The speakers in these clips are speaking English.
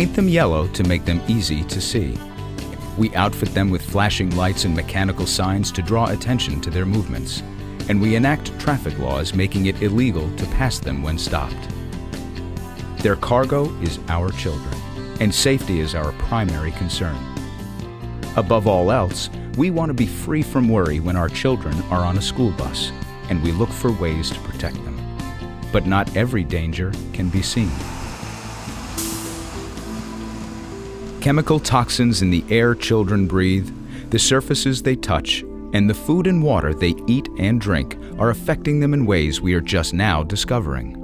paint them yellow to make them easy to see. We outfit them with flashing lights and mechanical signs to draw attention to their movements. And we enact traffic laws making it illegal to pass them when stopped. Their cargo is our children, and safety is our primary concern. Above all else, we want to be free from worry when our children are on a school bus, and we look for ways to protect them. But not every danger can be seen. Chemical toxins in the air children breathe, the surfaces they touch, and the food and water they eat and drink are affecting them in ways we are just now discovering.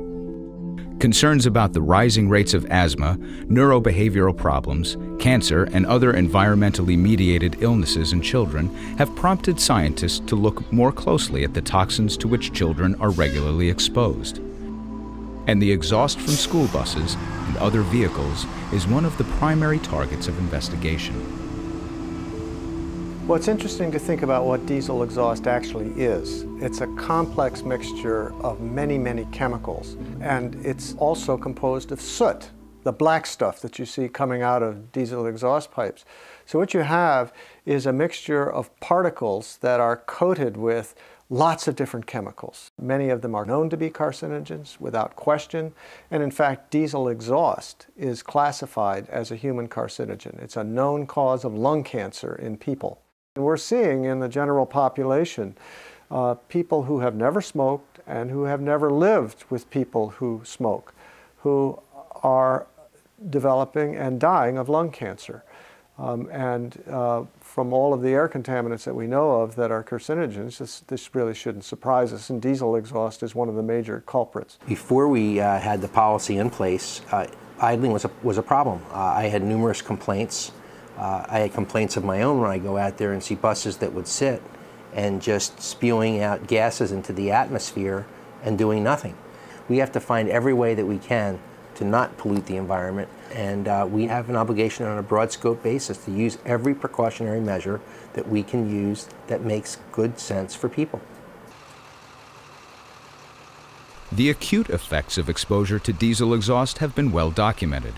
Concerns about the rising rates of asthma, neurobehavioral problems, cancer, and other environmentally mediated illnesses in children have prompted scientists to look more closely at the toxins to which children are regularly exposed. And the exhaust from school buses and other vehicles is one of the primary targets of investigation. Well, it's interesting to think about what diesel exhaust actually is. It's a complex mixture of many, many chemicals, and it's also composed of soot, the black stuff that you see coming out of diesel exhaust pipes. So what you have is a mixture of particles that are coated with lots of different chemicals. Many of them are known to be carcinogens without question, and in fact diesel exhaust is classified as a human carcinogen. It's a known cause of lung cancer in people. And we're seeing in the general population people who have never smoked and who have never lived with people who smoke, who are developing and dying of lung cancer. From all of the air contaminants that we know of that are carcinogens, this really shouldn't surprise us, and diesel exhaust is one of the major culprits. Before we had the policy in place, idling was a problem. I had numerous complaints. I had complaints of my own when I go out there and see buses that would sit and just spewing out gases into the atmosphere and doing nothing. We have to find every way that we can to not pollute the environment, and we have an obligation on a broad scope basis to use every precautionary measure that we can use that makes good sense for people. The acute effects of exposure to diesel exhaust have been well documented,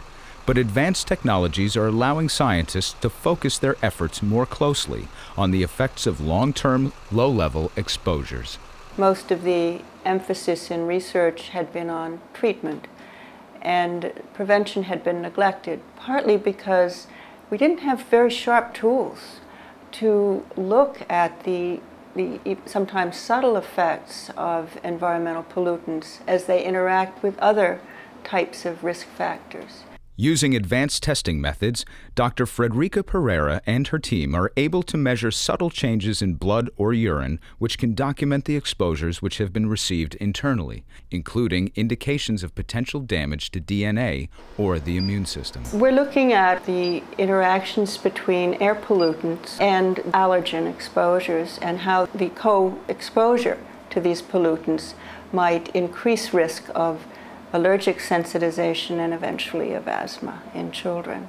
but advanced technologies are allowing scientists to focus their efforts more closely on the effects of long-term, low-level exposures. Most of the emphasis in research had been on treatment, and prevention had been neglected, partly because we didn't have very sharp tools to look at the sometimes subtle effects of environmental pollutants as they interact with other types of risk factors. Using advanced testing methods, Dr. Frederica Pereira and her team are able to measure subtle changes in blood or urine which can document the exposures which have been received internally, including indications of potential damage to DNA or the immune system. We're looking at the interactions between air pollutants and allergen exposures and how the co-exposure to these pollutants might increase risk of allergic sensitization and eventually of asthma in children.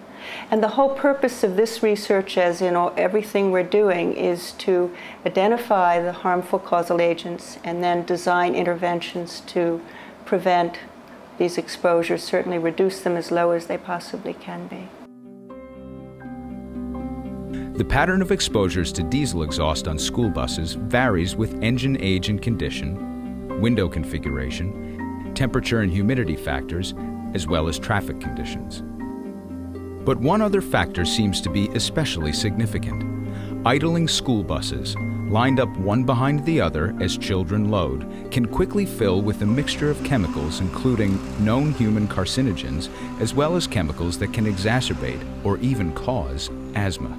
And the whole purpose of this research, as in everything we're doing, is to identify the harmful causal agents and then design interventions to prevent these exposures, certainly reduce them as low as they possibly can be. The pattern of exposures to diesel exhaust on school buses varies with engine age and condition, window configuration, temperature and humidity factors, as well as traffic conditions. But one other factor seems to be especially significant. Idling school buses, lined up one behind the other as children load, can quickly fill with a mixture of chemicals including known human carcinogens, as well as chemicals that can exacerbate or even cause asthma.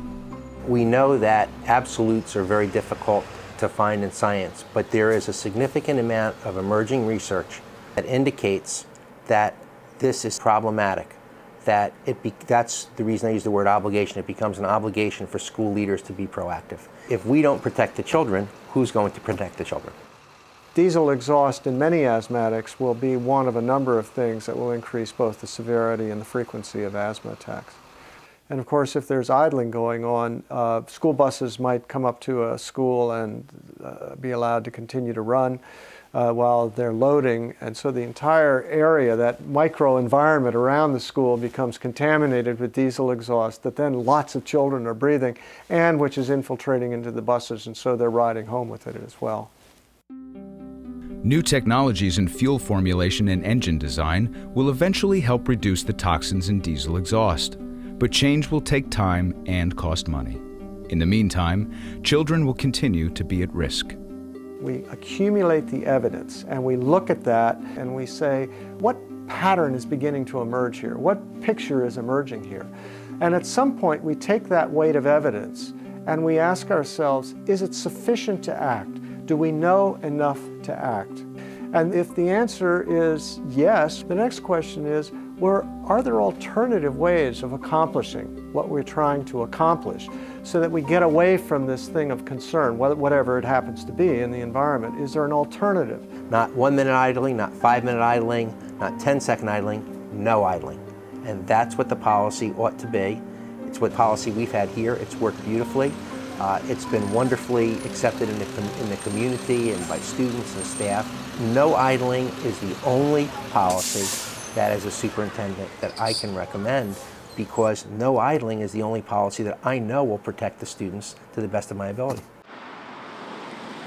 We know that absolutes are very difficult to find in science, but there is a significant amount of emerging research that indicates that this is problematic, that that's the reason I use the word obligation. It becomes an obligation for school leaders to be proactive. If we don't protect the children, who's going to protect the children? Diesel exhaust in many asthmatics will be one of a number of things that will increase both the severity and the frequency of asthma attacks. And of course, if there's idling going on, school buses might come up to a school and be allowed to continue to run while they're loading. And so the entire area, that micro environment around the school, becomes contaminated with diesel exhaust that then lots of children are breathing, and which is infiltrating into the buses, and so they're riding home with it as well. New technologies in fuel formulation and engine design will eventually help reduce the toxins in diesel exhaust. But change will take time and cost money. In the meantime, children will continue to be at risk. We accumulate the evidence and we look at that and we say, what pattern is beginning to emerge here? What picture is emerging here? And at some point we take that weight of evidence and we ask ourselves, is it sufficient to act? Do we know enough to act? And if the answer is yes, the next question is, well, are there alternative ways of accomplishing what we're trying to accomplish so that we get away from this thing of concern, whatever it happens to be in the environment? Is there an alternative? Not 1 minute idling, not 5 minute idling, not 10-second idling, no idling. And that's what the policy ought to be. It's what policy we've had here. It's worked beautifully. It's been wonderfully accepted in the community and by students and staff. No idling is the only policy that as a superintendent that I can recommend, because no idling is the only policy that I know will protect the students to the best of my ability.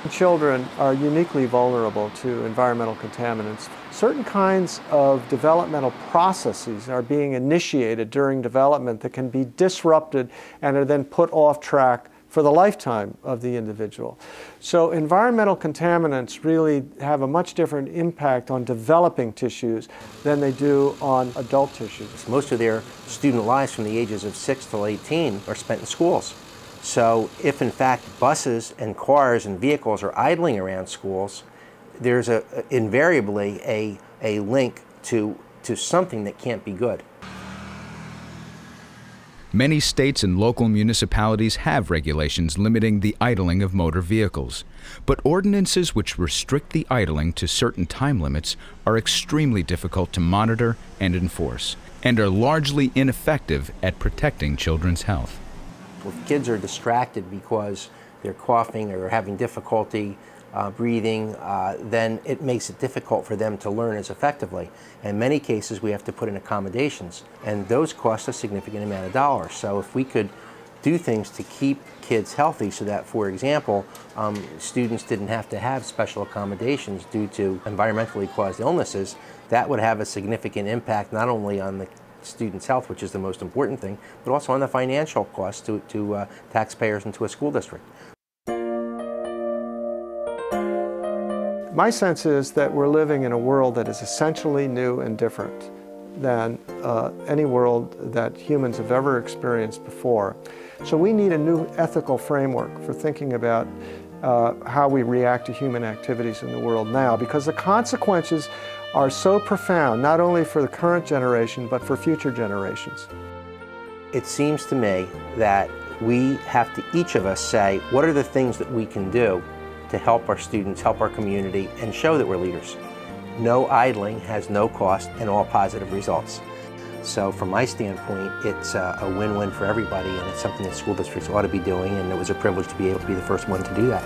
Children are uniquely vulnerable to environmental contaminants. Certain kinds of developmental processes are being initiated during development that can be disrupted and are then put off track for the lifetime of the individual. So environmental contaminants really have a much different impact on developing tissues than they do on adult tissues. Most of their student lives from the ages of 6 till 18 are spent in schools. So if in fact buses and cars and vehicles are idling around schools, there's invariably a link to something that can't be good. Many states and local municipalities have regulations limiting the idling of motor vehicles, but ordinances which restrict the idling to certain time limits are extremely difficult to monitor and enforce, and are largely ineffective at protecting children's health. If kids are distracted because they're coughing or having difficulty breathing, then it makes it difficult for them to learn as effectively. In many cases, we have to put in accommodations, and those cost a significant amount of dollars. So if we could do things to keep kids healthy so that, for example, students didn't have to have special accommodations due to environmentally caused illnesses, that would have a significant impact not only on the students' health, which is the most important thing, but also on the financial cost to taxpayers and to a school district. My sense is that we're living in a world that is essentially new and different than any world that humans have ever experienced before. So we need a new ethical framework for thinking about how we react to human activities in the world now, because the consequences are so profound, not only for the current generation, but for future generations. It seems to me that we have to, each of us, say, what are the things that we can do to help our students, help our community, and show that we're leaders. No idling has no cost and all positive results. So from my standpoint, it's a win-win for everybody, and it's something that school districts ought to be doing, and it was a privilege to be able to be the first one to do that.